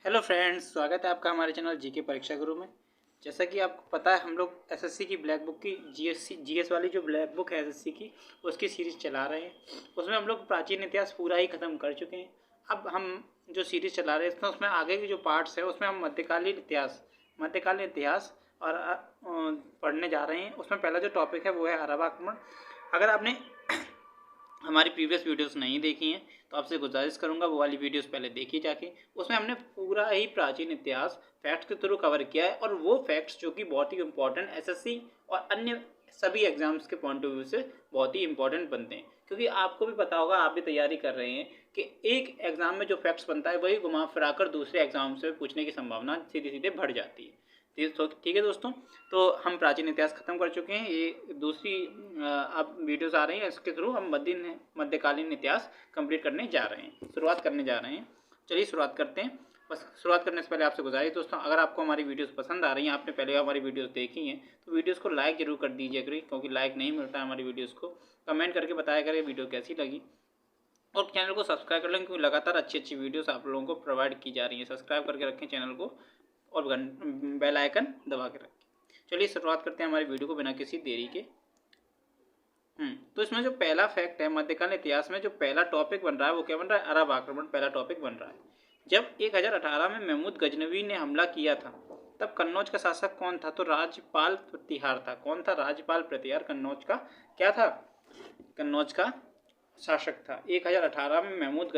Hello friends, स्वागत है आपका हमारे चैनल जीके परीक्षा गुरु में। जैसा कि आपको पता है, हम लोग एसएससी की ब्लैक बुक की जीएस वाली जो ब्लैक बुक है एसएससी की, उसकी सीरीज़ चला रहे हैं। उसमें हम लोग प्राचीन इतिहास पूरा ही ख़त्म कर चुके हैं। अब हम जो सीरीज़ चला रहे हैं उसमें आगे की जो पार्ट्स है उसमें हम मध्यकालीन इतिहास और पढ़ने जा रहे हैं। उसमें पहला जो टॉपिक है वो है अरब आक्रमण। अगर आपने हमारी प्रीवियस वीडियोस नहीं देखी हैं तो आपसे गुजारिश करूंगा वो वाली वीडियोस पहले देखी जाके। उसमें हमने पूरा ही प्राचीन इतिहास फैक्ट्स के थ्रू कवर किया है, और वो फैक्ट्स जो कि बहुत ही इंपॉर्टेंट एसएससी और अन्य सभी एग्जाम्स के पॉइंट ऑफ व्यू से बहुत ही इंपॉर्टेंट बनते हैं। क्योंकि आपको भी पता होगा, आप भी तैयारी कर रहे हैं कि एक एग्जाम में जो फैक्ट्स बनता है वही घुमा फिरा कर दूसरे एग्जाम से पूछने की संभावना सीधे सीधे बढ़ जाती है। ठीक है दोस्तों, तो हम प्राचीन इतिहास खत्म कर चुके हैं। ये दूसरी अब वीडियोस आ रही हैं, इसके थ्रू हम मध्यकालीन इतिहास कंप्लीट करने जा रहे हैं, शुरुआत करने जा रहे हैं। चलिए शुरुआत करते हैं। बस शुरुआत करने से पहले आपसे गुजारिश दोस्तों, अगर आपको हमारी वीडियोस पसंद आ रही हैं, आपने पहले हमारी वीडियोस देखी हैं, तो वीडियोस को लाइक जरूर कर दीजिए करिए, क्योंकि लाइक नहीं मिलता है हमारी वीडियोस को। कमेंट करके बताया करें वीडियो कैसी लगी, और चैनल को सब्सक्राइब कर लें, क्योंकि लगातार अच्छी अच्छी वीडियोस आप लोगों को प्रोवाइड की जा रही हैं। सब्सक्राइब करके रखें चैनल को और बेल आइकन दबा के रखें। चलिए शुरुआत करते हैं हमारी वीडियो को बिना किसी देरी के। तो इसमें जो पहला फैक्ट है, मध्यकालीन इतिहास में जो पहला टॉपिक बन रहा है वो क्या बन रहा है? अरब आक्रमण पहला टॉपिक बन रहा है। जब 1018 में महमूद गजनवी ने हमला किया था, तब कन्नौज का शासक कौन था? तो राजपाल प्रतिहार था। कौन था? राजपाल प्रतिहार कन्नौज का क्या था? कन्नौज का शासक था। 1018 में महमूद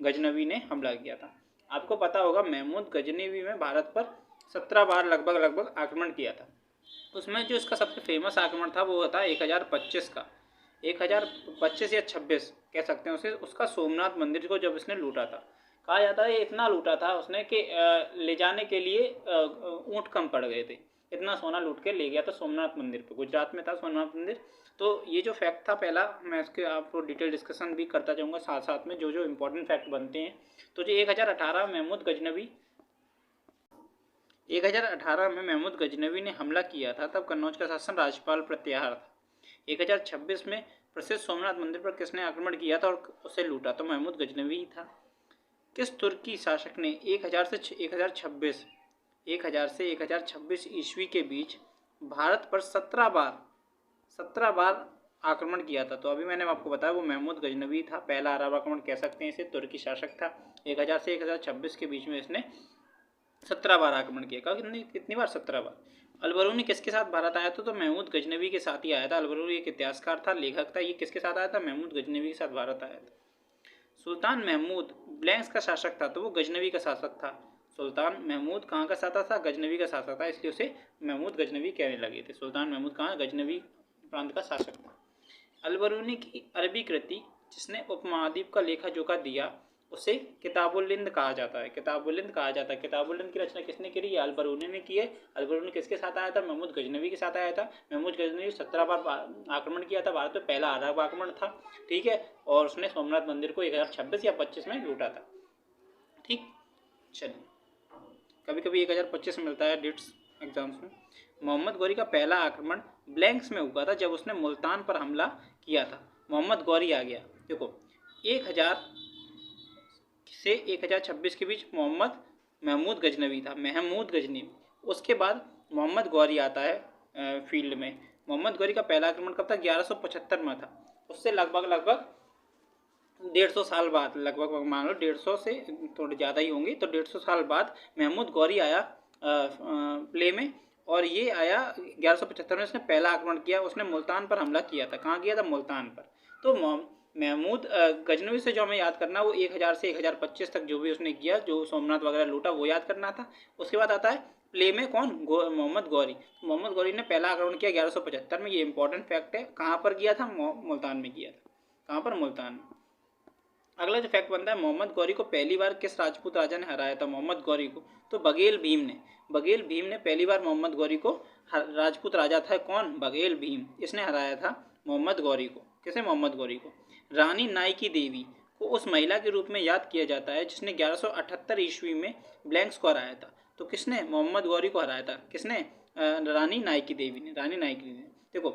गजनवी ने हमला किया था। आपको पता होगा, महमूद गजनवी में भारत पर 17 बार लगभग आक्रमण किया था। उसमें जो इसका सबसे फेमस आक्रमण था वो था 1025 का, 1025 या 26 कह सकते हैं उसे। उसका सोमनाथ मंदिर को जब इसने लूटा था, कहा जाता है इतना लूटा था उसने कि ले जाने के लिए ऊँट कम पड़ गए थे। इतना सोना लूट के ले गया था सोमनाथ मंदिर पे। गुजरात में था सोमनाथ मंदिर। तो ये जो फैक्ट था पहला, मैं इसके आपको डिटेल डिस्कशन भी करता जाऊँगा साथ साथ में जो जो इम्पोर्टेंट फैक्ट बनते हैं। तो जो 1018 महमूद गजनवी 1018 में महमूद गजनवी ने हमला किया था, तब कन्नौज का शासन राजपाल प्रत्याहार था। 1026 में प्रसिद्ध सोमनाथ मंदिर पर किसने आक्रमण किया था और उसे लूटा? तो महमूद गजनवी ही था। किस तुर्की शासक ने 1000 से 1026 ईस्वी के बीच भारत पर 17 बार आक्रमण किया था? तो अभी मैंने आपको बताया वो महमूद गजनवी था। पहला अरब आक्रमण कह सकते हैं इसे। तुर्की शासक था। 1000 से 1026 के बीच में इसने 17 बार आक्रमण किया। कहा कितनी बार? 17 बार। अलबरूनी किसके साथ भारत आया था? तो महमूद गजनवी के साथ ही आया था। अलबरूनी एक इतिहासकार था, लेखक था। ये किसके साथ आया था? महमूद गजनवी के साथ भारत आया था। सुल्तान महमूद ब्लैंक्स का शासक था, तो वो गजनवी का शासक था। सुल्तान महमूद कहाँ का शासक था? गजनवी का शासक था, इसलिए उसे महमूद गजनवी कहने लगे थे। सुल्तान महमूद कहाँ? गजनवी प्रांत का शासक था। अलबरूनी की अरबी कृति जिसने उपमहाद्वीप का लेखा जोखा दिया, उसे किताबुल-हिंद कहा जाता है। किताबुल-हिंद कहा जाता है। किताबुल-हिंद की रचना किसने करी? अलबरूनी ने की है। अलबरूनी किसके साथ आया था? महमूद गजनवी के साथ आया था। महमूद गजनवी 17 बार आक्रमण किया था भारत पे। पहला अरब आक्रमण था, ठीक है। और उसने सोमनाथ मंदिर को 1026 या 25 में लूटा था, ठीक। चलिए, कभी कभी 1025 मिलता है डेट्स एग्जाम्स में। मोहम्मद गौरी का पहला आक्रमण ब्लैंक्स में हुआ था, जब उसने मुल्तान पर हमला किया था। मोहम्मद गौरी आ गया। देखो, 1000 से 1026 के बीच महमूद गजनवी था, महमूद गजनवी। उसके बाद मोहम्मद गौरी आता है फील्ड में। मोहम्मद गौरी का पहला आक्रमण कब था? 1175 में था। उससे लगभग 150 साल बाद, लगभग मान लो 150 से थोड़े ज़्यादा ही होंगे, तो 150 साल बाद महमूद गौरी आया प्ले में। और ये आया 1175 में। उसने पहला आक्रमण किया। उसने मुल्तान पर हमला किया था। कहाँ किया था? मुल्तान पर। तो महमूद गजनवी से जो हमें याद करना, वो 1000 से 1025 तक जो भी उसने किया, जो सोमनाथ वगैरह लूटा, वो याद करना था। उसके बाद आता है प्ले में कौन? मोहम्मद गौरी। मोहम्मद गौरी ने पहला आक्रमण किया 1175 में। ये इंपॉर्टेंट फैक्ट है। कहाँ पर किया था? मुल्तान में किया था। कहाँ पर? मुल्तान में। अगला जो फैक्ट बनता है, मोहम्मद गौरी को पहली बार किस राजपूत राजा ने हराया था? मोहम्मद गौरी को तो बघेल भीम ने। बघेल भीम ने पहली बार मोहम्मद गौरी को, राजपूत राजा था कौन? बघेल भीम। इसने हराया था मोहम्मद गौरी को। किसे? मोहम्मद गौरी को। रानी नाइकी देवी को उस महिला के रूप में याद किया जाता है जिसने 1178 ईस्वी में ब्लैंक्स को हराया था। तो किसने? मोहम्मद गौरी को हराया था। किसने? रानी नाइकी देवी ने। रानी नाइकी देवी ने। देखो,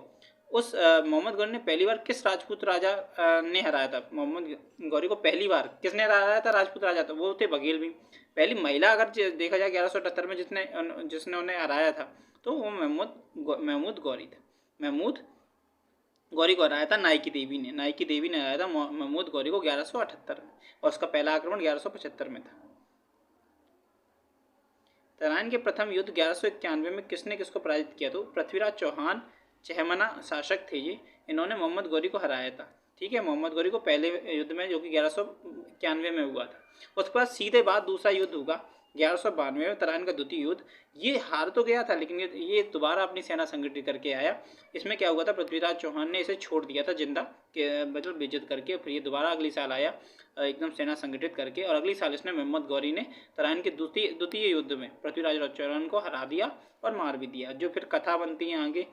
उस मोहम्मद गौरी ने पहली बार किस राजपूत राजा ने हराया था? मोहम्मद गौरी को पहली बार किसने हराया था? राजपूत राजा, तो वो थे बघेल भीम। पहली महिला अगर देखा जाए 1178 में जिसने उन्हें हराया था, तो वो महमूद गौरी था। महमूद गौरी को हराया था नाई की देवी ने हराया था महमूद गौरी को 1178 में, और उसका पहला आक्रमण 1175 में था। तराइन के प्रथम युद्ध 1191 में किसने किसको पराजित किया? तो पृथ्वीराज चौहान चहमना शासक थे ये, इन्होंने मोहम्मद गौरी को हराया था। ठीक है, मोहम्मद गौरी को पहले युद्ध में, जो कि 1191 में हुआ था। उसके बाद सीधे बाद दूसरा युद्ध होगा 1192 में, तराइन का द्वितीय युद्ध। ये हार तो गया था, लेकिन ये दोबारा अपनी सेना संगठित करके आया। इसमें क्या हुआ था, पृथ्वीराज चौहान ने इसे छोड़ दिया था जिंदा, मतलब बेइज्जत करके। फिर ये दोबारा अगली साल आया एकदम सेना संगठित करके, और अगली साल इसने मोहम्मद गौरी ने तराइन के द्वितीय युद्ध में पृथ्वीराज चौहान को हरा दिया और मार भी दिया। जो फिर कथा बनती है आगे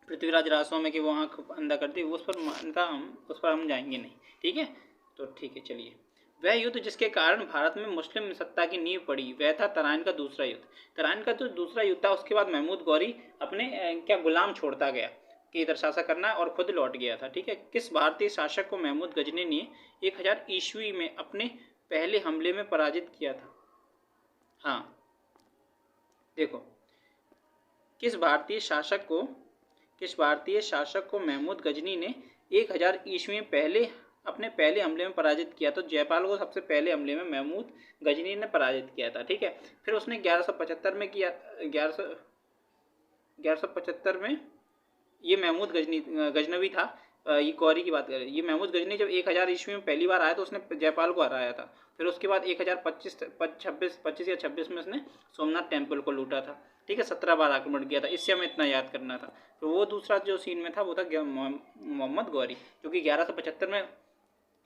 पृथ्वीराज रासों में कि वो आँख अंधा करती है, उस पर हम जाएंगे नहीं। ठीक है, तो ठीक है, चलिए। वह युद्ध जिसके कारण भारत में मुस्लिम सत्ता की नींव पड़ी, वह था तराइन का दूसरा युद्ध। तराइन का जो दूसरा युद्ध था, उसके बाद महमूद गौरी अपने क्या गुलाम छोड़ता गया कि इधर शासन करना, और खुद लौट गया था। ठीक है, किस भारतीय शासक को महमूद गजनी ने 1000 ईस्वी में अपने पहले हमले में पराजित किया था? हाँ, देखो, किस भारतीय शासक को महमूद गजनी ने 1000 ईस्वी में अपने पहले हमले में पराजित किया? तो जयपाल को सबसे पहले हमले में महमूद गजनी ने पराजित किया था। ठीक है, फिर उसने 1175 में किया, 1175 में ये महमूद गजनवी था। ये गौरी की बात करें, ये महमूद गजनी जब 1000 ईस्वी में पहली बार आया तो उसने जयपाल को हराया था। फिर उसके बाद 1025 या 26 में उसने सोमनाथ टेम्पल को लूटा था। ठीक है, 17 बार आक्रमण किया था। इससे हमें इतना याद करना था। तो वो दूसरा जो सीन में था वो था मोहम्मद गौरी, क्योंकि 1175 में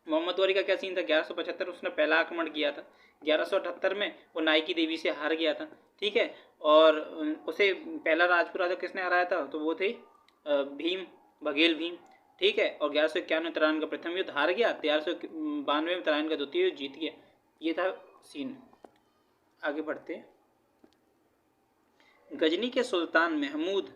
मोहम्मद गौरी का क्या सीन था, 1175 उसने पहला आक्रमण किया था, 1178 में वो नाई की देवी से हार गया था। ठीक है, और उसे पहला राजपूत राजा किसने हराया था? तो वो थे बघेल भीम। ठीक है, और 1191 में तराइन का प्रथम युद्ध हार गया, 1192 में तराइन का द्वितीय युद्ध जीत गया। ये था सीन। आगे बढ़ते। गजनी के सुल्तान महमूद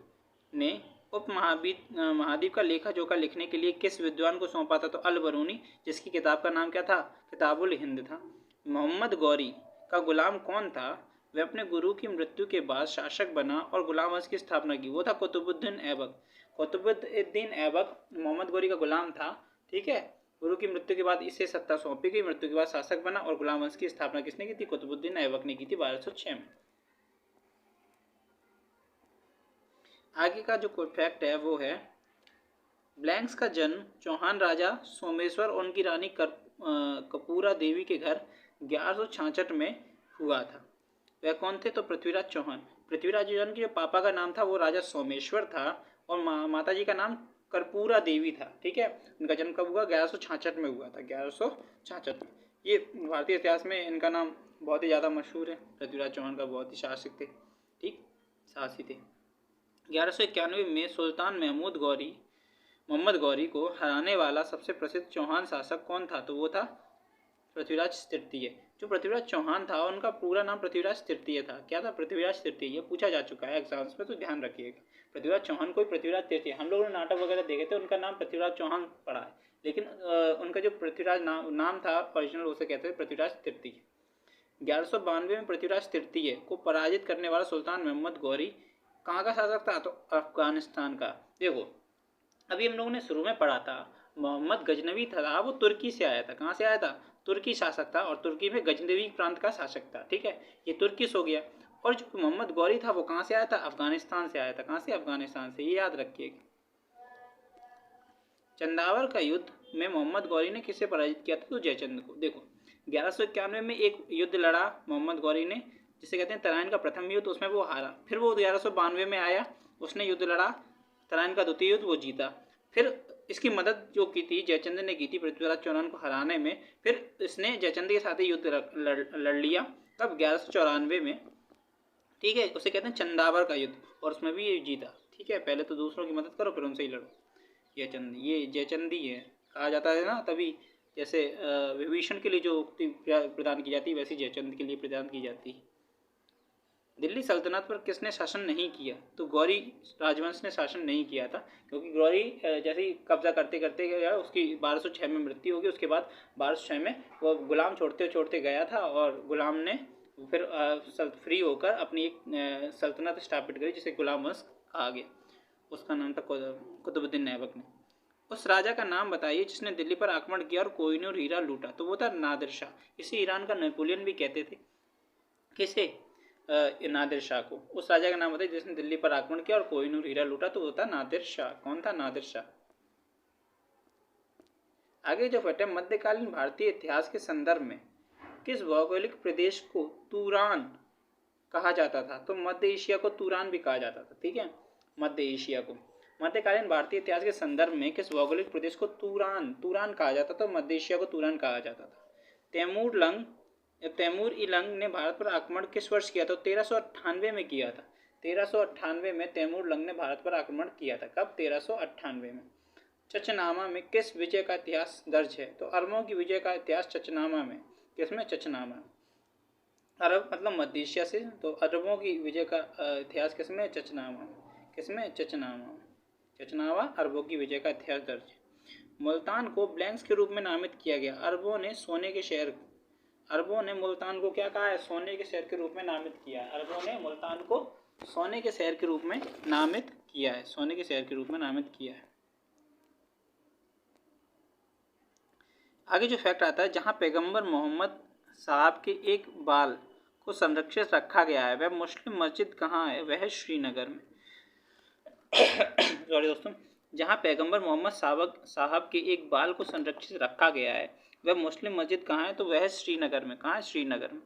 ने महाद्वीप का लेखा जोखा लिखने के लिए किस विद्वान को सौंपा था? तो अल-बरूनी, जिसकी किताब का नाम क्या था? किताबुल हिंद था। मोहम्मद गौरी का गुलाम कौन था? वह अपने गुरु की मृत्यु के बाद शासक बना और गुलाम वंश की स्थापना की। वो था कुतुबुद्दीन ऐबक। कुतुबुद्दीन ऐबक मोहम्मद गौरी का गुलाम था। ठीक है, गुरु की मृत्यु के बाद इसे सत्ता सौंपी गई, मृत्यु के बाद शासक बना, और गुलाम वंश की स्थापना किसने की थी? कुतुबुद्दीन ऐबक ने की थी 1206 में। आगे का जो फैक्ट है वो है, ब्लैंक्स का जन्म चौहान राजा सोमेश्वर और उनकी रानी कपूरा देवी के घर 1166 में हुआ था। वह कौन थे? तो पृथ्वीराज चौहान। पृथ्वीराज चौहान के जो पापा का नाम था वो राजा सोमेश्वर था, और माता जी का नाम कर्पूरा देवी था। ठीक है, इनका जन्म कब हुआ? 1166 में हुआ था, 1166 में। ये भारतीय इतिहास में इनका नाम बहुत ही ज़्यादा मशहूर है। पृथ्वीराज चौहान का बहुत ही शासक थे, ठीक, साहसी थे। 1191 में सुल्तान मोहम्मद गौरी को हराने वाला सबसे प्रसिद्ध चौहान शासक कौन था? तो वो था पृथ्वीराज तृतीय। जो पृथ्वीराज चौहान था उनका पूरा नाम पृथ्वीराज तृतीय था। क्या था? पृथ्वीराज तृतीय। ये पूछा जा चुका है एग्जाम्स में, तो ध्यान रखिएगा। पृथ्वीराज चौहान कोई पृथ्वीराज तृतीय, हम लोगों ने नाटक वगैरह देखे थे, उनका नाम पृथ्वीराज चौहान पड़ा है, लेकिन उनका जो पृथ्वीराज नाम था ओरिजिनल, उसे कहते थे पृथ्वीराज तृतीय। 1192 में पृथ्वीराज तृतीय को पराजित करने वाला सुल्तान मोहम्मद गौरी कहाँ का शासक था? तो अफगानिस्तान का। देखो, अभी हम लोगों ने शुरू में पढ़ा था मोहम्मद गजनवी था, वो तुर्की से आया था। कहाँ से आया था? तुर्की शासक था, और तुर्की में गजनवी प्रांत का शासक था। ठीक है, ये तुर्किश हो गया। और जो मोहम्मद गौरी था वो कहाँ से आया था? अफगानिस्तान से आया था। कहाँ से? अफगानिस्तान से, ये याद रखिएगा। चंदावर का युद्ध में मोहम्मद गौरी ने किसे पराजित किया था? तो जयचंद को। देखो, 1191 में एक युद्ध लड़ा मोहम्मद गौरी ने, जिसे कहते हैं तराइन का प्रथम युद्ध, उसमें वो हारा। फिर वो 1192 में आया, उसने युद्ध लड़ा, तराइन का द्वितीय युद्ध वो जीता। फिर इसकी मदद जो की थी जयचंद ने की थी पृथ्वीराज चौहान को हराने में। फिर इसने जयचंद के साथ ही युद्ध लड़ लिया, तब 1194 में। ठीक है, उसे कहते हैं चंदावर का युद्ध, और उसमें भी ये जीता। ठीक है, पहले तो दूसरों की मदद करो, फिर उनसे ही लड़ो। ये जयचंदी है कहा जाता है ना, तभी जैसे विभीषण के लिए जो उक्ति प्रदान की जाती है, वैसी जयचंद के लिए प्रदान की जाती है। दिल्ली सल्तनत पर किसने शासन नहीं किया? तो गौरी राजवंश ने शासन नहीं किया था, क्योंकि गौरी जैसे ही कब्जा करते करते गया, उसकी 1206 में मृत्यु होगी। उसके बाद 1206 में वो गुलाम छोड़ते छोड़ते गया था और गुलाम ने फिर फ्री होकर अपनी एक सल्तनत स्थापित करी, जिसे गुलाम वंश कहा गया। उसका नाम था कुतुबुद्दीन ऐबक ने। उस राजा का नाम बताइए जिसने दिल्ली पर आक्रमण किया और कोहिनूर हीरा लूटा। तो वो था नादिर शाह। इसे ईरान का नेपोलियन भी कहते थे। किसे? नादिर शाह को। उस राजा का नाम बताइए जिसने दिल्ली पर आक्रमण किया और कोहिनूर हीरा लूटा। तो वो था नादिर शाह। कौन था? नादिर शाह। आगे जो फैक्ट है, मध्यकालीन भारतीय इतिहास के संदर्भ में किस भौगोलिक प्रदेश को तुरान कहा जाता था? तो मध्य एशिया को तुरान भी कहा जाता था। ठीक है, मध्य एशिया को। मध्यकालीन भारतीय इतिहास के संदर्भ में किस भौगोलिक प्रदेश को तुरान कहा जाता था? मध्य एशिया को तुरान कहा जाता था। तैमूर इलंग ने भारत पर आक्रमण किस वर्ष किया था? 1398 में किया था। 1398 में तैमूर लंग ने भारत पर आक्रमण किया था। कब? 1398 में। चचनामा में किस विजय का इतिहास दर्ज है? तो अरबों की विजय का इतिहास चचनामा में। किसमें? चचनामा। अरब मतलब मध्य एशिया से, तो अरबों की विजय का इतिहास किसमें? चचनामा। किसमें? चचनामा। चचनावा अरबों की विजय का इतिहास दर्ज है। मुल्तान को ब्लैंक्स के रूप में नामित किया गया। अरबों ने मुल्तान को क्या कहा है? सोने के शहर के रूप में नामित किया है। अरबों ने मुल्तान को सोने के शहर के रूप में नामित किया है। सोने के शहर के रूप में नामित किया है। आगे जो फैक्ट आता है, जहां पैगंबर मोहम्मद साहब के एक बाल को संरक्षित रखा गया है, वह मुस्लिम मस्जिद कहाँ है? वह है श्रीनगर में। सॉरी दोस्तों, जहां पैगंबर मोहम्मद साहब के एक बाल को संरक्षित रखा गया है, वह मुस्लिम मस्जिद कहाँ है? तो वह है श्रीनगर में। कहाँ है? श्रीनगर में।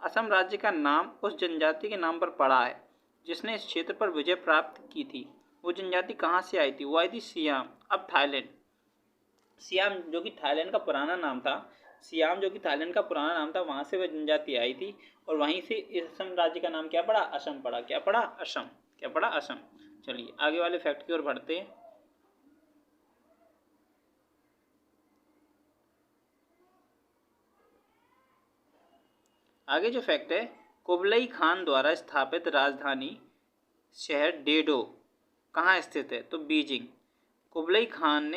असम राज्य का नाम उस जनजाति के नाम पर पड़ा है जिसने इस क्षेत्र पर विजय प्राप्त की थी। वो जनजाति कहाँ से आई थी? वो आई थी सियाम, अब थाईलैंड। सियाम जो कि थाईलैंड का पुराना नाम था, वहाँ से वह जनजाति आई थी और वहीं से इस असम राज्य का नाम क्या पड़ा? असम पड़ा। क्या पड़ा? असम। क्या पड़ा? असम। चलिए आगे वाले फैक्ट की ओर बढ़ते हैं। आगे जो फैक्ट है, कुबलई खान द्वारा स्थापित राजधानी शहर डेडो कहाँ स्थित है? तो बीजिंग। कुबलई खान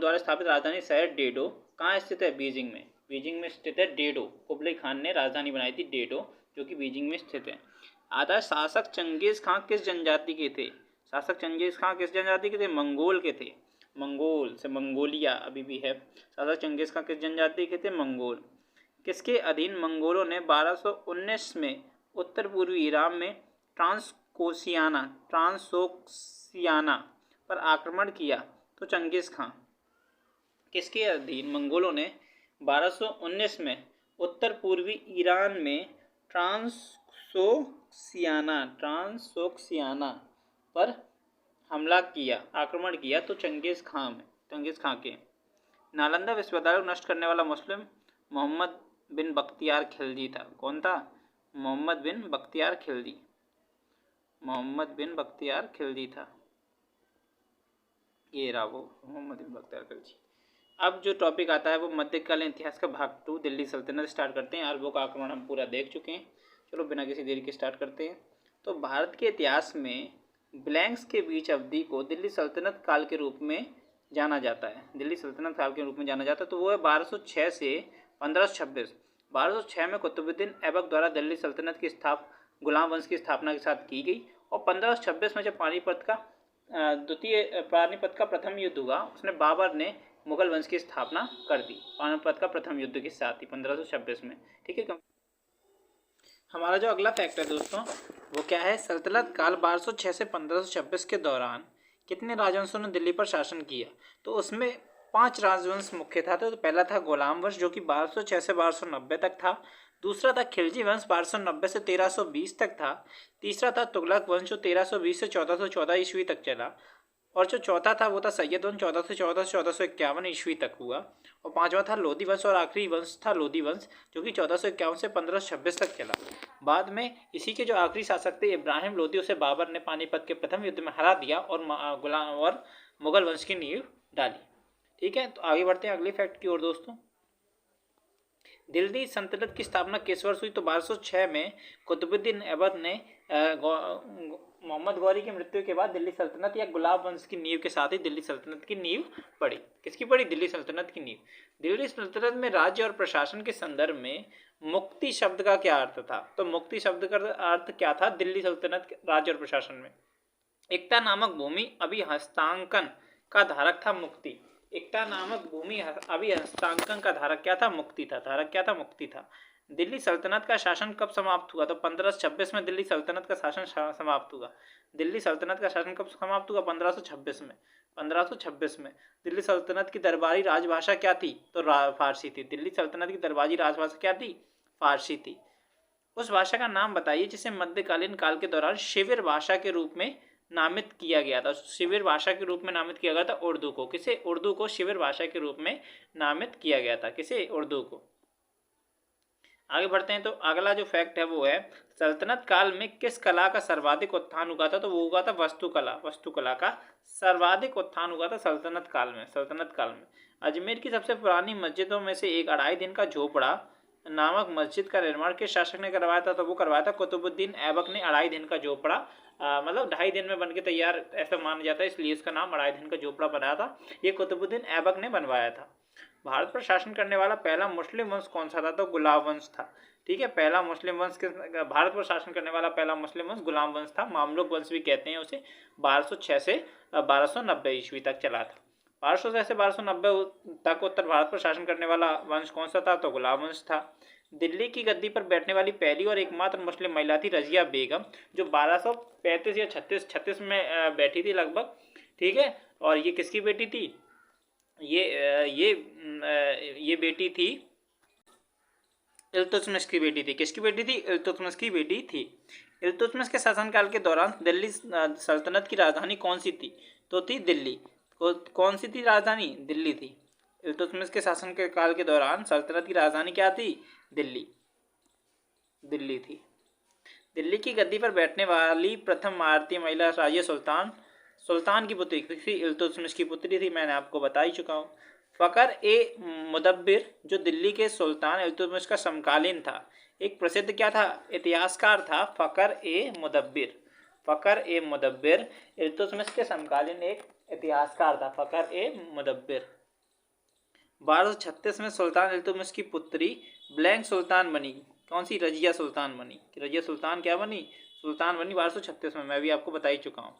द्वारा स्थापित राजधानी शहर डेडो कहाँ स्थित है? बीजिंग में। बीजिंग में स्थित है डेडो। कुबलई खान ने राजधानी बनाई थी डेडो, जो कि बीजिंग में स्थित है। आधा शासक चंगेज खां किस जनजाति के थे? शासक चंगेज खां किस जनजाति के थे? मंगोल के थे। मंगोल से मंगोलिया अभी भी है। शासक चंगेज खां किस जनजाति के थे? मंगोल। किसके अधीन मंगोलों ने 1219 में उत्तर पूर्वी ईरान में ट्रांसोक्सियाना पर आक्रमण किया? तो चंगेज खां। किसके अधीन मंगोलों ने 1219 में उत्तर पूर्वी ईरान में ट्रांसोक्सियाना पर हमला किया, आक्रमण किया? तो चंगेज खां के। नालंदा विश्वविद्यालय को नष्ट करने वाला मुस्लिम मोहम्मद बिन बख्तियार खिलजी था। कौन था? मोहम्मद बिन बख्तियार खिलजी था। ये रहा वो मोहम्मद बिन बख्तियार खिलजी। अब जो टॉपिक आता है वो मध्यकालीन इतिहास का भाग 2 दिल्ली सल्तनत स्टार्ट करते हैं। अरबों का आक्रमण हम पूरा देख चुके हैं। चलो बिना किसी देरी के स्टार्ट करते हैं। तो भारत के इतिहास में ब्लैंक्स के बीच अवधि को दिल्ली सल्तनत काल के रूप में जाना जाता है। तो वो है 1206 से 1526। 1206 में कुतुबुद्दीन ऐबक द्वारा दिल्ली सल्तनत की गुलाम वंश की स्थापना के साथ की गई और 1526 में जब पानीपत का प्रथम युद्ध हुआ, उसने बाबर ने मुगल वंश की स्थापना कर दी पानीपत का प्रथम युद्ध के साथ ही 1526 में। ठीक है, हमारा जो अगला फैक्ट है दोस्तों वो क्या है? सल्तनत काल 1206 से 1526 के दौरान कितने राजवंशों ने दिल्ली पर शासन किया? तो उसमें 5 राजवंश मुख्य था। तो पहला था गुलाम वंश जो कि 1206 से 1290 तक था। दूसरा था खिलजी वंश 1290 से 1320 तक था। तीसरा था तुगलक वंश जो 1320 से 1414 ईस्वी तक चला। और जो चौथा था वो था सैयद वंश 1414 से 1451 ईस्वी तक हुआ। और पांचवा था लोधी वंश और आखिरी वंश था लोधी वंश जो कि 1451 से 1526 तक चला। बाद में इसी के जो आखिरी शासक थे इब्राहिम लोधी, उसे बाबर ने पानीपत के प्रथम युद्ध में हरा दिया और मुगल वंश की नींव डाली। ठीक है, तो आगे बढ़ते हैं अगले फैक्ट की ओर दोस्तों। दिल्ली सल्तनत की स्थापना किस वर्ष हुई? तो 1206 में कुतुबुद्दीन ऐबक ने मोहम्मद गौरी की मृत्यु के बाद दिल्ली सल्तनत या गुलाब वंश की नींव के साथ ही दिल्ली सल्तनत की नींव पड़ी। किसकी पड़ी? दिल्ली सल्तनत की नींव। दिल्ली सल्तनत में राज्य और प्रशासन के संदर्भ में मुक्ति शब्द का क्या अर्थ था? तो मुक्ति शब्द का अर्थ क्या था दिल्ली सल्तनत के राज्य और प्रशासन में? एकता नामक भूमि अभिहस्तांकन का धारक था मुक्ति। एकता नामक भूमि अभिहस्तांकन का धारक क्या था? मुक्ति था। धारक क्या था? मुक्ति था। दिल्ली सल्तनत का शासन कब समाप्त हुआ? तो 1526 में दिल्ली सल्तनत का शासन समाप्त हुआ। दिल्ली सल्तनत का शासन कब समाप्त हुआ? 1526 में। 1526 में। दिल्ली सल्तनत की दरबारी राजभाषा क्या थी? तो फारसी थी। दिल्ली सल्तनत की दरबारी राजभाषा क्या थी? फारसी थी। उस भाषा का नाम बताइए जिसे मध्यकालीन काल के दौरान शिविर भाषा के रूप में नामित किया गया था। शिविर भाषा के रूप में नामित किया गया था उर्दू को। किसे? उर्दू को शिविर भाषा के रूप में नामित किया गया था। किसे? उर्दू को। आगे बढ़ते हैं तो अगला जो फैक्ट है वो है सल्तनत काल में किस कला का सर्वाधिक उत्थान हुआ था? तो वो हुआ था वास्तुकला। वास्तुकला का सर्वाधिक उत्थान हुआ था सल्तनत काल में। सल्तनत काल में अजमेर की सबसे पुरानी मस्जिदों में से एक 2.5 दिन का झोपड़ा नामक मस्जिद का निर्माण किस शासक ने करवाया था? तो वो करवाया था कुतुबुद्दीन ऐबक ने। 2.5 दिन का झोपड़ा मतलब 2.5 दिन में बनके तैयार ऐसा माना जाता है, इसलिए इसका नाम 2.5 दिन का झोपड़ा बनाया था। ये कुतुबुद्दीन ऐबक ने बनवाया था। भारत पर शासन करने वाला पहला मुस्लिम वंश कौन सा था? तो गुलाम वंश था। ठीक है, पहला मुस्लिम वंश भारत पर शासन करने वाला पहला मुस्लिम वंश गुलाम वंश था। मामलुक वंश भी कहते हैं उसे। 1206 से 1290 ईस्वी तक चला था। 1206 से 1290 तक उत्तर भारत पर शासन करने वाला वंश कौन सा था? तो गुलाम वंश था। दिल्ली की गद्दी पर बैठने वाली पहली और एकमात्र मुस्लिम महिला थी रजिया बेगम, जो 1235 या 36 में बैठी थी लगभग। ठीक है, और ये किसकी बेटी थी? ये बेटी थी इल्तुतमिश की बेटी थी। किसकी बेटी थी? इल्तुतमिश की बेटी थी। इल्तुतमिश के शासनकाल के दौरान दिल्ली सल्तनत की राजधानी कौन सी थी? तो थी दिल्ली। कौन सी थी राजधानी? दिल्ली थी। इल्तुतमिश के शासन के काल के दौरान सल्तनत की राजधानी क्या थी? दिल्ली। दिल्ली थी। दिल्ली की गद्दी पर बैठने वाली प्रथम भारतीय महिला राजिया सुल्तान की पुत्री थी। इल्तुतमिश की पुत्री थी, मैंने आपको बता ही चुका हूँ। फ़खर ए मुदब्बिर जो दिल्ली के सुल्तान इल्तुतमिश का समकालीन था, एक प्रसिद्ध क्या था? इतिहासकार था। फ़खर ए मुदब्बिर। फ़खर ए मुदब्बिर इल्तुतमिश के समकालीन एक इतिहासकार था। फ़खर ए मुदब्बिर। 1236 में सुल्तान इल्तुतमिश की पुत्री ब्लैंक सुल्तान बनी। कौन सी? रजिया सुल्तान बनी। रजिया सुल्तान क्या बनी? सुल्तान बनी 1236 में। मैं भी आपको बता ही चुका हूँ।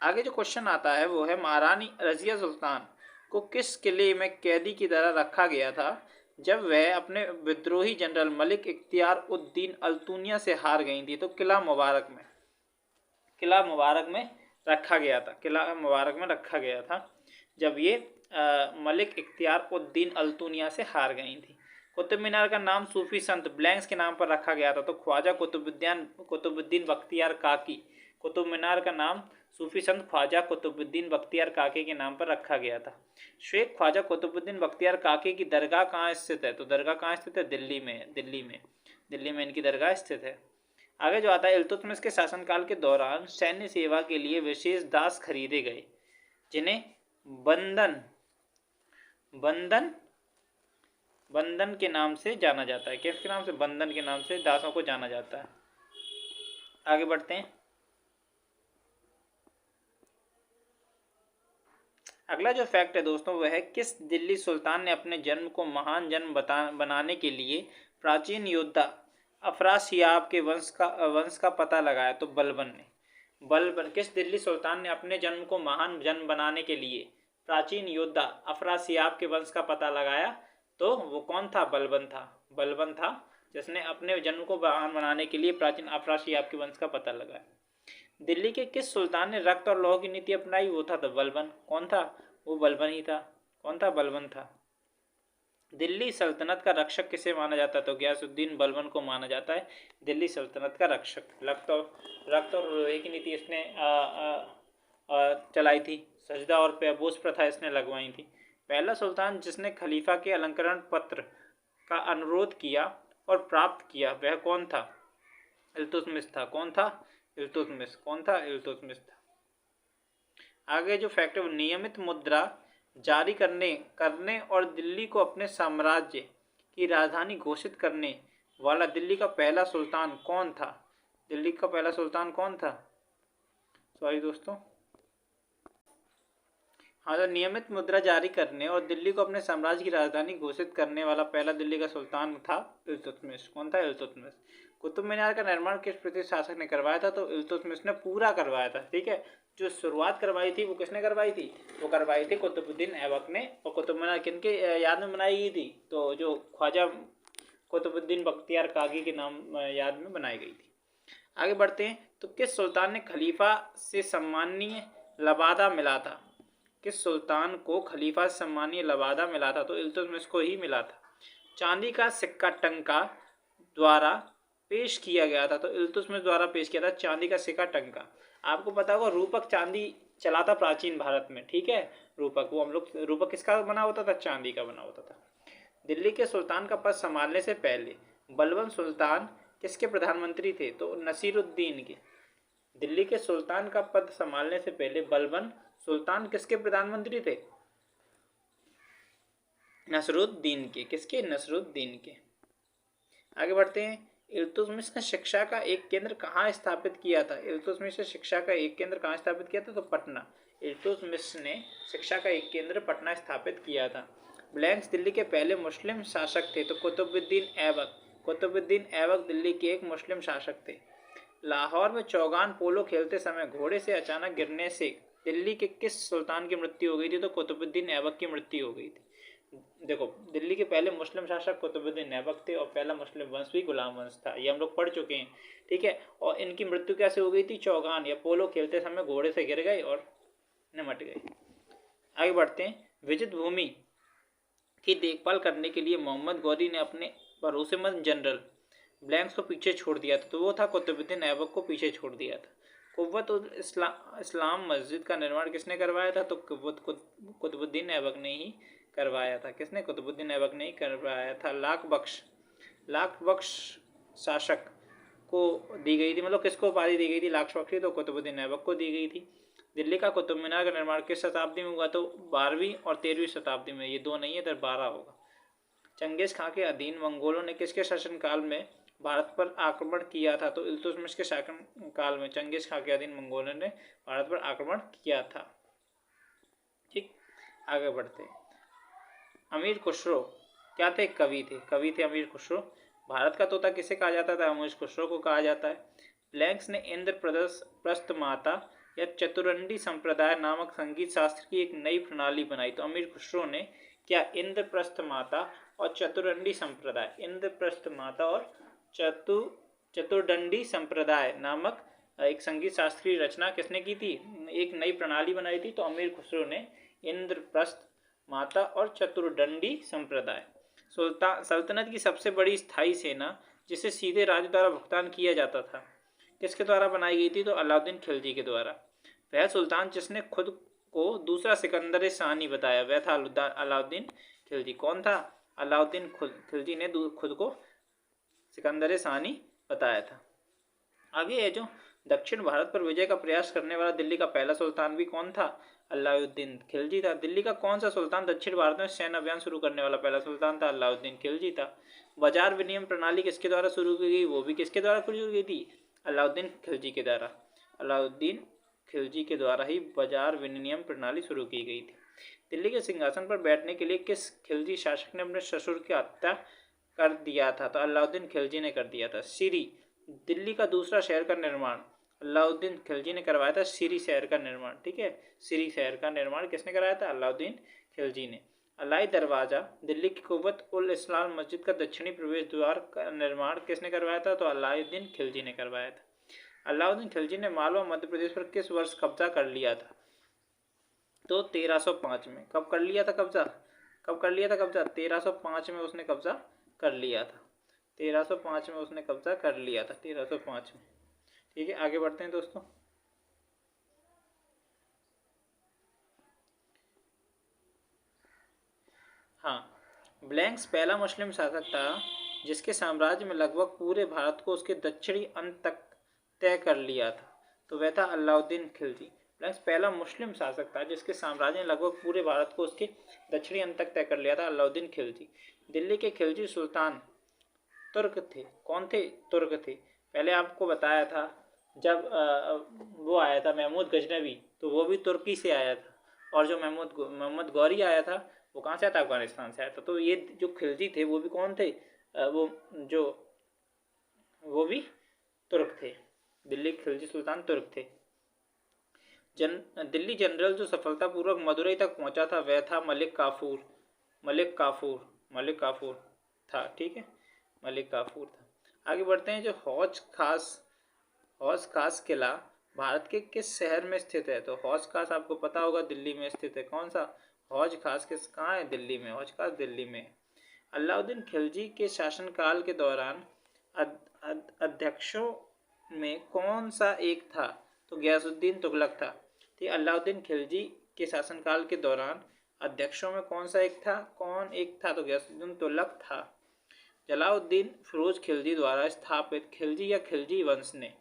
आगे जो क्वेश्चन आता है वो है महारानी रजिया सुल्तान को किस किले में कैदी की तरह रखा गया था जब वह अपने विद्रोही जनरल मलिक इख्तियार उद्दीन अल्तुनिया से हार गई थी? तो किला मुबारक में। किला मुबारक में रखा गया था। किला मुबारक में रखा गया था जब ये मलिक इख्तियार उद्दीन अल्तुनिया से हार गई थी। कुतुब मीनार का नाम सूफी संत ब्लैंक्स के नाम पर रखा गया था। तो ख्वाजा कुतुबुद्दीन बख्तियार काकी। कुतुब मीनार का नाम सूफी संत ख्वाजा कुतुबुद्दीन बख्तियार काकी के नाम पर रखा गया था। शेख ख्वाजा कुतुबुद्दीन बख्तियार काकी की दरगाह कहाँ स्थित है? तो दरगाह कहाँ स्थित है? दिल्ली में। दिल्ली में इनकी दरगाह स्थित है। आगे जो आता है इल्तुतमिश के शासनकाल के दौरान सैन्य सेवा के लिए विशेष दास खरीदे गए जिन्हें बंदन के नाम से जाना जाता है। किसके नाम से? बंदन के नाम से दासों को जाना जाता है। आगे बढ़ते हैं। अगला जो फैक्ट है दोस्तों वह है किस दिल्ली सुल्तान ने अपने जन्म को महान जन्म बनाने के लिए प्राचीन योद्धा अफरासियाब के वंश का पता लगाया? तो बलबन ने। किस दिल्ली सुल्तान ने अपने जन्म को महान जन्म बनाने के लिए प्राचीन योद्धा अफरासियाब के वंश का पता लगाया? तो वो कौन था? बलबन था जिसने अपने जन्म को महान बनाने के लिए प्राचीन अफरासियाब के वंश का पता लगाया। दिल्ली के किस सुल्तान ने रक्त और लौह की नीति अपनाई? वो था बलबन। कौन था? वो बलबन ही था। कौन था? बलबन था। दिल्ली सल्तनत का रक्षक किसे माना जाता है? तो गयासुद्दीन बलबन को माना जाता है दिल्ली सल्तनत का रक्षक। रक्त और लोहे की नीति इसने चलाई थी। सजदा और पैबोस प्रथा इसने लगवाई थी। पहला सुल्तान जिसने खलीफा के अलंकरण पत्र का अनुरोध किया और प्राप्त किया वह कौन था? इल्तुतमिश था। कौन था? इल्तुतमिश। कौन था? इल्तुतमिश था। आगे जो फैक्ट है वो नियमित मुद्रा जारी करने और दिल्ली को अपने साम्राज्य की राजधानी घोषित करने वाला दिल्ली का पहला सुल्तान कौन था? दिल्ली का पहला सुल्तान कौन था? सॉरी दोस्तों, हाँ, तो नियमित मुद्रा जारी करने और दिल्ली को अपने साम्राज्य की राजधानी घोषित करने वाला पहला दिल्ली का सुल्तान था इल्तुतमिश। कौन था? इल्तुतमिश। कुतुब मीनार का निर्माण किस ब्रिटिश शासक ने करवाया था? तो इल्तुतमिश ने पूरा करवाया था। ठीक है, जो शुरुआत करवाई थी वो किसने करवाई थी? वो करवाई थी कुतुबुद्दीन ऐबक ने। और कुतुब मीनार किनके याद में बनाई गई थी? तो जो ख्वाजा कुतुबुद्दीन बख्तियार कागी के नाम याद में बनाई गई थी। आगे बढ़ते हैं। तो किस सुल्तान ने खलीफा से सम्मानीय लबादा मिला था? किस सुल्तान को खलीफा से सम्मानीय लबादा मिला था? तो इल्तुतमिश को ही मिला था। चांदी का सिक्का टंका द्वारा पेश किया गया था। तो इल्तुतमिश द्वारा पेश किया था चांदी का सिक्का टंका। आपको पता होगा रूपक चांदी चला था प्राचीन भारत में। ठीक है, रूपक, वो हम लोग रूपक किसका बना होता था? चांदी का बना होता था। दिल्ली के सुल्तान का पद संभालने से पहले बलबन सुल्तान किसके प्रधानमंत्री थे? तो नसीरुद्दीन के। दिल्ली के सुल्तान का पद संभालने से पहले बलबन सुल्तान किसके प्रधानमंत्री थे? नसरुद्दीन के। किसके? नसरुद्दीन के। आगे बढ़ते हैं। इल्तुतमिश ने शिक्षा का एक केंद्र कहाँ स्थापित किया था? इल्तुतमिश ने शिक्षा का एक केंद्र कहाँ स्थापित किया था? तो पटना। इल्तुतमिश ने शिक्षा का एक केंद्र पटना स्थापित किया था। ब्लैंक्स दिल्ली के पहले मुस्लिम शासक थे। तो कुतुबुद्दीन ऐबक। कुतुबुद्दीन ऐबक दिल्ली के एक मुस्लिम शासक थे। लाहौर में चौगान पोलो खेलते समय घोड़े से अचानक गिरने से दिल्ली के किस सुल्तान की मृत्यु हो गई थी? तो कुतुबुद्दीन ऐबक की मृत्यु हो गई थी। देखो, दिल्ली के पहले मुस्लिम शासक कुतुबुद्दीन ऐबक थे और पहला मुस्लिम वंश भी गुलाम वंश था। ये हम लोग पढ़ चुके हैं। ठीक है, और इनकी मृत्यु कैसे हो गई थी? चौगान या पोलो खेलते समय घोड़े से गिर गए और निमट गए। आगे बढ़ते हैं। विजित भूमि की देखभाल करने के लिए मोहम्मद गौरी ने अपने भरोसेमंद जनरल ब्लैंक्स को पीछे छोड़ दिया था। तो वो था कुतुबुद्दीन ऐबक को पीछे छोड़ दिया था। कुव्वत उल इस्लाम मस्जिद का निर्माण किसने करवाया था? तो कुतुबुद्दीन ऐबक ने ही करवाया था। किसने? कुतुबुद्दीन ऐबक ने ही करवाया था। लाख बख्श शासक को दी गई थी, मतलब किसको उपाधि दी गई थी? लाख बख्शी। तो कुतुबुद्दीन ऐबक को दी गई थी। दिल्ली का कुतुब मीनार का निर्माण किस शताब्दी में हुआ? तो 12वीं और 13वीं शताब्दी में। ये दो नहीं है, तो 12 होगा। चंगेज खां के अधीन मंगोलों ने किसके शासनकाल में भारत पर आक्रमण किया था? तो इल्तुतमिश के शासनकाल में चंगेज खां के अधीन मंगोलों ने भारत पर आक्रमण किया था। ठीक, आगे बढ़ते हैं। अमीर खुसरो क्या थे? कवि थे। कवि थे अमीर खुसरो। भारत का तोता किसे कहा जाता था? अमीर खुसरो को कहा जाता है। ब्लैंक्स ने इंद्रप्रस्थ माता या चतुरंडी संप्रदाय नामक संगीत शास्त्र की एक नई प्रणाली बनाई। तो अमीर खुसरो ने क्या? इंद्रप्रस्थ माता और चतुरंडी संप्रदाय, इंद्रप्रस्थ माता और चतुर्दंडी संप्रदाय नामक एक संगीत शास्त्रीय रचना किसने की थी? एक नई प्रणाली बनाई थी। तो अमीर खुसरो ने इंद्रप्रस्थ माता और चतुर्दंडी संप्रदाय। सल्तनत की सबसे बड़ी स्थायी सेना जिसे सीधे राज्य द्वारा भुगतान किया जाता था किसके द्वारा बनाई गई थी? तो अलाउद्दीन खिलजी के द्वारा। वह सुल्तान जिसने खुद को दूसरा सिकंदर सानी बताया वह था अलाउद्दीन खिलजी। कौन था? अलाउद्दीन खिलजी ने खुद को सिकंदर सानी बताया था। आगे है जो दक्षिण भारत पर विजय का प्रयास करने वाला दिल्ली का पहला सुल्तान भी कौन था? अलाउद्दीन खिलजी था। दिल्ली का कौन सा सुल्तान दक्षिण भारत में सैन्य अभियान शुरू करने वाला पहला सुल्तान था? अलाउद्दीन खिलजी था। बाजार विनिमय प्रणाली किसके द्वारा शुरू की गई? वो भी किसके द्वारा शुरू की गई थी? अलाउद्दीन खिलजी के द्वारा। अलाउद्दीन खिलजी के द्वारा ही बाजार विनिमय प्रणाली शुरू की गई थी। दिल्ली के सिंहासन पर बैठने के लिए किस खिलजी शासक ने अपने ससुर की हत्या कर दिया था? तो अलाउद्दीन खिलजी ने कर दिया था। सीरी दिल्ली का दूसरा शहर का निर्माण अलाउद्दीन खिलजी ने करवाया था। सीरी शहर का निर्माण। ठीक है, सीरी शहर का निर्माण किसने कराया था? अलाउद्दीन खिलजी ने। अलाई दरवाजा दिल्ली की कुव्वत उल इस्लाम मस्जिद का दक्षिणी प्रवेश द्वार का निर्माण किसने करवाया था? तो अलाउद्दीन खिलजी ने करवाया था। अलाउद्दीन खिलजी ने मालवा मध्य प्रदेश पर किस वर्ष कब्जा कर लिया था? तो 1305 में। कब कर लिया था कब्जा? 1305 में उसने कब्जा कर लिया था। 1305 में उसने कब्जा कर लिया था। 1305 में। ठीक है, आगे बढ़ते हैं दोस्तों। हाँ, ब्लैंक्स पहला मुस्लिम शासक था जिसके साम्राज्य में लगभग पूरे भारत को उसके दक्षिणी अंत तक तय कर लिया था। तो वह था अलाउद्दीन खिलजी। ब्लैंक्स पहला मुस्लिम शासक था जिसके साम्राज्य ने लगभग पूरे भारत को उसके दक्षिणी अंत तक तय कर लिया था। अलाउद्दीन खिलजी। दिल्ली के खिलजी सुल्तान तुर्क थे। कौन थे? तुर्क थे। पहले आपको बताया था जब वो आया था महमूद गजनवी, तो वो भी तुर्की से आया था, और जो मोहम्मद गौरी आया था वो कहाँ से आया था? अफगानिस्तान से आया था। तो ये जो खिलजी थे वो भी कौन थे? वो भी तुर्क थे। दिल्ली के खिलजी सुल्तान तुर्क थे। दिल्ली जनरल जो सफलतापूर्वक मदुरई तक पहुंचा था वह था मलिक काफूर। मलिक काफूर था, ठीक है, मलिक काफूर था। आगे बढ़ते हैं। जो हौज खास किला भारत के किस शहर में स्थित है? तो हौज खास आपको पता होगा दिल्ली में स्थित है। कौन सा? हौज खास कहाँ है? दिल्ली में। हौज खास दिल्ली में। अलाउद्दीन खिलजी के शासनकाल के दौरान अध्यक्षों में कौन सा एक था? तो गयासुद्दीन तुगलक था। तो अलाउद्दीन खिलजी के शासनकाल के दौरान अध्यक्षों में कौन सा एक था? तो गयासुद्दीन तुगलक था। जलालुद्दीन फिरोज खिलजी द्वारा स्थापित खिलजी या खिलजी वंश ने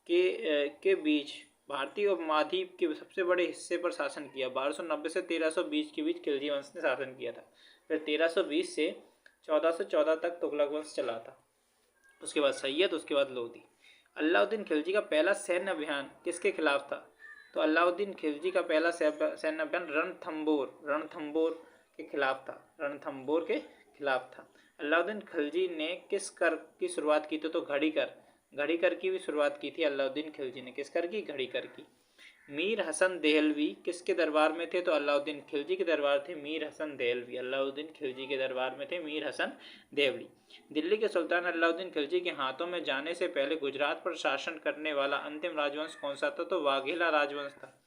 के बीच भारतीय उपमहाद्वीप के सबसे बड़े हिस्से पर शासन किया। 1290 से 1320 के बीच खिलजी वंश ने शासन किया था। फिर 1320 से 1414 तक तुगलक वंश चला था। उसके बाद सैयद, उसके बाद लोधी। अलाउद्दीन खिलजी का पहला सैन्य अभियान किसके खिलाफ था? तो अलाउद्दीन खिलजी का पहला सैन्य अभियान रणथंबोर के खिलाफ था। अलाउद्दीन खिलजी ने किस कर की शुरुआत की थी? तो घड़ी कर की भी शुरुआत की थी अलाउद्दीन खिलजी ने। किस कर की? घड़ी कर की। मीर हसन देहलवी किसके दरबार में थे? तो अलाउद्दीन खिलजी के दरबार थे मीर हसन देहलवी। अलाउद्दीन खिलजी के दरबार में थे मीर हसन देहलवी। दिल्ली के सुल्तान अलाउद्दीन खिलजी के हाथों में जाने से पहले गुजरात पर शासन करने वाला अंतिम राजवंश कौन सा था? तो वाघेला राजवंश था।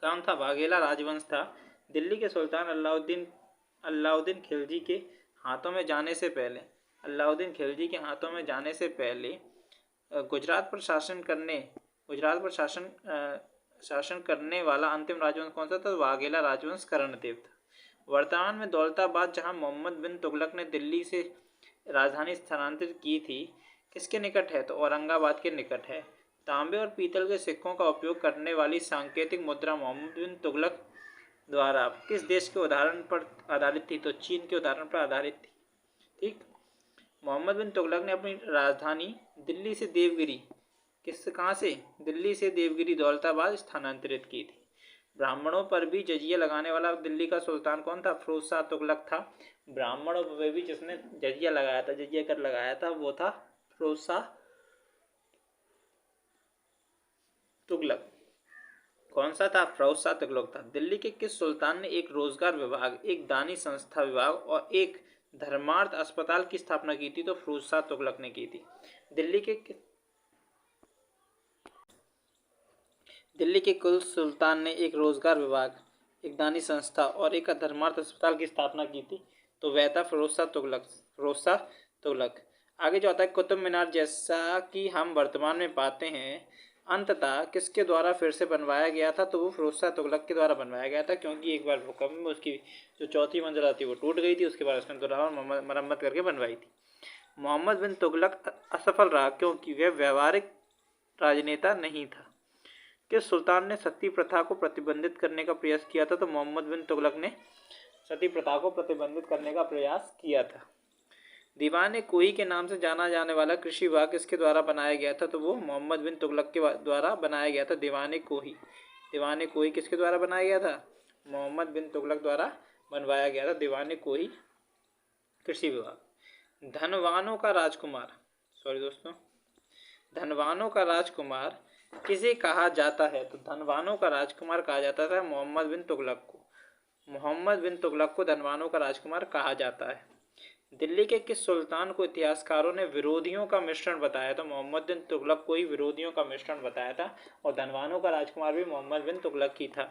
कौन था? वाघेला राजवंश था। दिल्ली के सुल्तान अलाउद्दीन खिलजी के हाथों में जाने से पहले गुजरात पर शासन करने वाला अंतिम राजवंश कौन सा था? तो वाघेला राजवंश कर्णदेव था। वर्तमान में दौलताबाद, जहां मोहम्मद बिन तुगलक ने दिल्ली से राजधानी स्थानांतरित की थी, किसके निकट है? तो औरंगाबाद के निकट है। तांबे और पीतल के सिक्कों का उपयोग करने वाली सांकेतिक मुद्रा मोहम्मद बिन तुगलक द्वारा किस देश के उदाहरण पर आधारित थी? तो चीन के उदाहरण पर आधारित थी। ठीक। मोहम्मद बिन तुगलक ने अपनी राजधानी दिल्ली से देवगिरी दौलताबाद स्थानांतरित की थी। ब्राह्मणों पर भी जजिया लगाने वाला दिल्ली का सुल्तान कौन था? फिरोज शाह तुगलक था। ब्राह्मणों पर भी जिसने जजिया कर लगाया था वो था फिरोज शाह तुगलक। कौन सा था? फिरोज शाह तुगलक था। दिल्ली के किस सुल्तान ने एक रोजगार विभाग, एक दानी संस्था विभाग और एक धर्मार्थ अस्पताल की स्थापना की थी? तो फिरोज शाह तुगलक ने की थी। दिल्ली के कुल सुल्तान ने एक रोजगार विभाग, एक दानी संस्था और एक धर्मार्थ अस्पताल की स्थापना की थी? तो वह था फिरोज शाह तुगलक। आगे जो आता है कुतुब मीनार, जैसा कि हम वर्तमान में पाते हैं, अंततः किसके द्वारा फिर से बनवाया गया था? तो वो फिरोज शाह तुगलक के द्वारा बनवाया गया था, क्योंकि एक बार भूकंप में उसकी जो चौथी मंजिला थी वो टूट गई थी। उसके बाद उसने दोबारा मरम्मत करके बनवाई थी। मोहम्मद बिन तुगलक असफल रहा क्योंकि वह व्यवहारिक राजनेता नहीं था। किस सुल्तान ने सती प्रथा को प्रतिबंधित करने का प्रयास किया था? तो मोहम्मद बिन तुगलक ने सती प्रथा को प्रतिबंधित करने का प्रयास किया था। दीवाने कोही के नाम से जाना जाने वाला कृषि विभाग किसके द्वारा बनाया गया था? तो वो मोहम्मद बिन तुगलक के द्वारा बनाया गया था। दीवाने कोही किसके द्वारा बनाया गया था? मोहम्मद बिन तुगलक द्वारा बनवाया गया था दीवाने कोही कृषि विभाग। धनवानों का राजकुमार किसे कहा जाता है? तो धनवानों का राजकुमार कहा जाता था मोहम्मद बिन तुगलक को धनवानों का राजकुमार कहा जाता है। दिल्ली के किस सुल्तान को इतिहासकारों ने विरोधियों का मिश्रण बताया? तो मोहम्मद बिन तुगलक को ही विरोधियों का मिश्रण बताया था, और धनवानों का राजकुमार भी मोहम्मद बिन तुगलक ही था।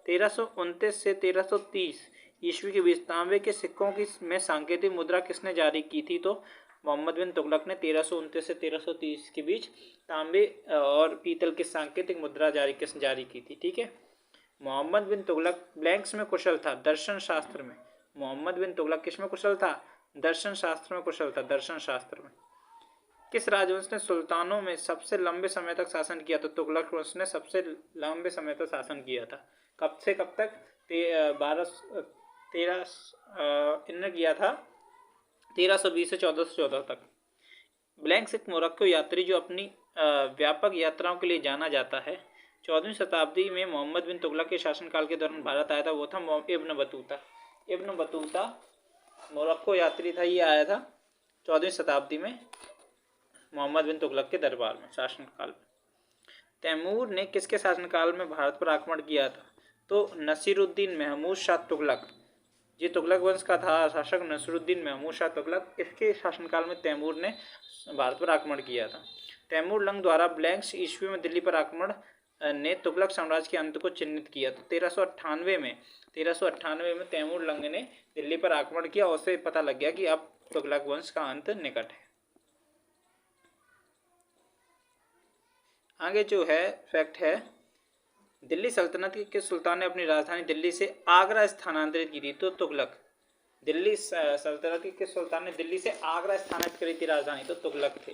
1329 से 1330 ईस्वी के बीच तांबे के सिक्कों में सांकेतिक मुद्रा किसने जारी की थी? तो मोहम्मद बिन तुगलक ने 1329 से 1330 के बीच तांबे और पीतल की सांकेतिक मुद्रा किसने जारी की थी? ठीक है। मोहम्मद बिन तुगलक ब्लैंक्स में कुशल था, दर्शन शास्त्र में। मोहम्मद बिन तुगलक किस में कुशल था? दर्शन शास्त्र में कुशल था, दर्शन शास्त्र में। किस राजवंश ने सुल्तानों में सबसे लंबे समय तक शासन किया? तो तुगलक वंश ने सबसे लंबे समय तक शासन किया था। कब से कब तक? इन्होंने किया था 1320 से 1414 तक। ब्लैंक्स एक मोरक्को यात्री जो अपनी व्यापक यात्राओं के लिए जाना जाता है। 14वीं शताब्दी में मोहम्मद बिन तुगलक के शासनकाल के दौरान भारत आया था, वो था Ibn Battuta. Ibn Battuta Morocco यात्री था, ये आया था 14वीं शताब्दी में मोहम्मद बिन तुगलक के दरबार में, शासनकाल में। तैमूर ने किसके शासनकाल में भारत पर आक्रमण किया था? तो नसीरुद्दीन महमूद शाह तुगलक, ये तुगलक वंश का था शासक नसीरुद्दीन महमूद शाह तुगलक, इसके शासनकाल में तैमूर ने भारत पर आक्रमण किया था। तैमूर लंग द्वारा ब्लैंक्स ईस्वी में दिल्ली पर आक्रमण ने तुगलक साम्राज्य के अंत को चिन्हित किया। तो 1398 में तैमूर लंग ने दिल्ली पर आक्रमण किया और उससे पता लग गया कि अब तुगलक वंश का अंत निकट है। आगे जो है फैक्ट है, दिल्ली सल्तनत के सुल्तान ने अपनी राजधानी दिल्ली से आगरा स्थानांतरित की थी। तो तुगलक, दिल्ली सल्तनत के सुल्तान ने दिल्ली से आगरा स्थानांतरित करी थी राजधानी, तो तुगलक थे।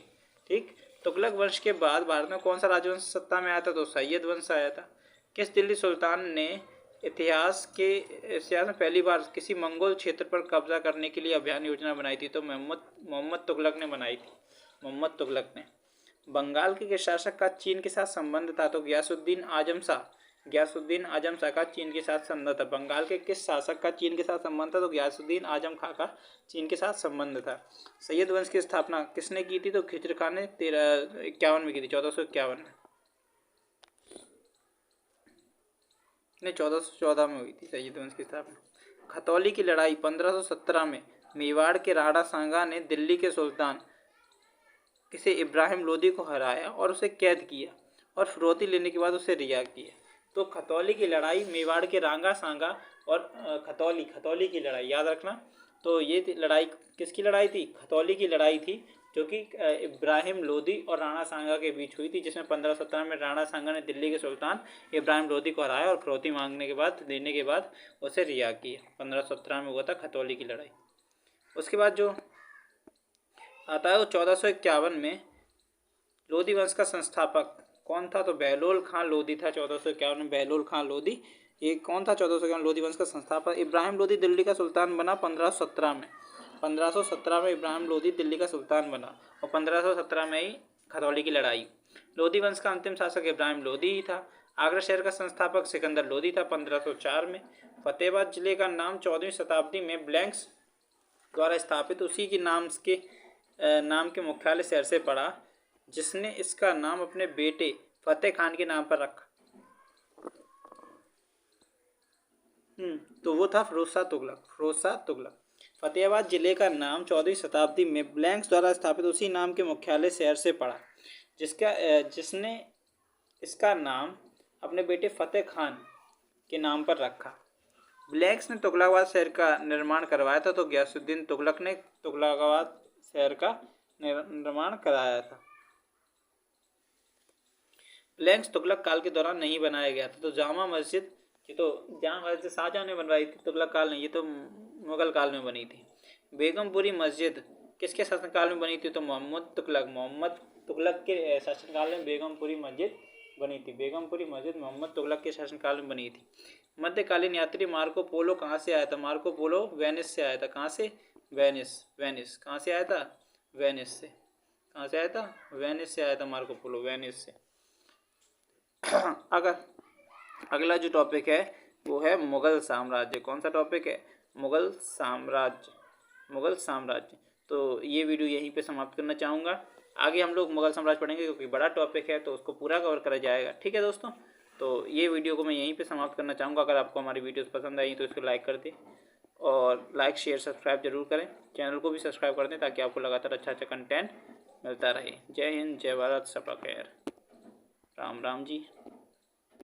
ठीक, तुगलक वंश के बाद भारत में कौन सा राजवंश सत्ता में आया था? तो सैयद वंश आया था। किस दिल्ली सुल्तान ने इतिहास में पहली बार किसी मंगोल क्षेत्र पर कब्जा करने के लिए अभियान योजना बनाई थी? तो मोहम्मद तुगलक ने बनाई थी, मोहम्मद तुगलक ने। बंगाल के शासक का चीन के साथ संबंध था? तो गयासुद्दीन आजम शाह का चीन के साथ संबंध था। बंगाल के किस शासक का चीन के साथ संबंध था? तो गयासुद्दीन आजम खां का चीन के साथ संबंध था। सैयद वंश की स्थापना किसने की थी? तो खिजर खान ने 1351 में की थी, 1451 में, नहीं 1414 में हुई थी सैयद वंश की स्थापना। खतौली की लड़ाई 1517 में मेवाड़ के राणा सांगा ने दिल्ली के सुल्तान किसे इब्राहिम लोदी को हराया और उसे कैद किया और फिरौती लेने के बाद उसे रिहा किया। तो खतौली की लड़ाई मेवाड़ के रांगा सांगा और खतौली की लड़ाई याद रखना। तो ये लड़ाई किसकी लड़ाई थी? खतौली की लड़ाई थी, जो कि इब्राहिम लोदी और राणा सांगा के बीच हुई थी, जिसमें 1517 में राणा सांगा ने दिल्ली के सुल्तान इब्राहिम लोदी को हराया और फिरौती देने के बाद उसे रिहा किया। 1517 में हुआ था खतौली की लड़ाई। उसके बाद जो आता है वो 1451 में लोदी वंश का संस्थापक कौन था? तो बहलोल खां लोदी था। 1451 में बहलोल खां लोदी, ये कौन था? 1451 लोदी वंश का संस्थापक। इब्राहिम लोदी दिल्ली का सुल्तान बना 1517 में। 1517 में इब्राहिम लोदी दिल्ली का सुल्तान बना और 1517 में ही खतौली की लड़ाई। लोदी वंश का अंतिम शासक इब्राहिम लोदी ही था। आगरा शहर का संस्थापक सिकंदर लोदी था 1504 में। फतेहाबाद जिले का नाम 14वीं शताब्दी में ब्लैंक्स द्वारा स्थापित उसी के नाम के मुख्यालय शहर से पड़ा, जिसने इसका नाम अपने बेटे फतेह खान के नाम पर रखा। तो वो था फिरोज तुगलक। फतेहाबाद जिले का नाम 14वीं शताब्दी में ब्लैंक्स द्वारा स्थापित उसी नाम के मुख्यालय शहर से पड़ा, जिसने इसका नाम अपने बेटे फतेह खान के नाम पर रखा। ब्लैंक्स ने तुगलकाबाद शहर का निर्माण करवाया था। तो गयासुद्दीन तुगलक ने तुगलकाबाद शहर का निर्माण कराया था। ब्लैंक्स तुगलक काल के दौरान नहीं बनाया गया था। तो जामा मस्जिद शाहजहां ने बनवाई थी, तुगलक काल नहीं, ये तो मुगल काल में बनी थी। बेगमपुरी मस्जिद किसके शासनकाल में बनी थी? तो मोहम्मद तुगलक के शासनकाल में बेगमपुरी मस्जिद बनी थी। बेगमपुरी मस्जिद मोहम्मद तुगलक के शासनकाल में बनी थी। मध्यकालीन यात्री मार्को पोलो कहाँ से आया था? मार्को पोलो वेनिस से आया था। कहाँ से? वेनिस। कहाँ से आया था? वेनिस से। कहाँ से आया था? वेनिस से आया था मार्को पोलो, वेनिस से। अगर अगला जो टॉपिक है वो है मुगल साम्राज्य। कौन सा टॉपिक है? मुगल साम्राज्य। तो ये वीडियो यहीं पे समाप्त करना चाहूँगा। आगे हम लोग मुगल साम्राज्य पढ़ेंगे, क्योंकि बड़ा टॉपिक है तो उसको पूरा कवर करा जाएगा। ठीक है दोस्तों, तो ये वीडियो को मैं यहीं पे समाप्त करना चाहूँगा। अगर आपको हमारी वीडियोस पसंद आई तो इसको लाइक कर दें और लाइक शेयर सब्सक्राइब जरूर करें। चैनल को भी सब्सक्राइब कर दें ताकि आपको लगातार अच्छा कंटेंट मिलता रहे। जय हिंद, जय भारत, सबका खैर। राम राम जी।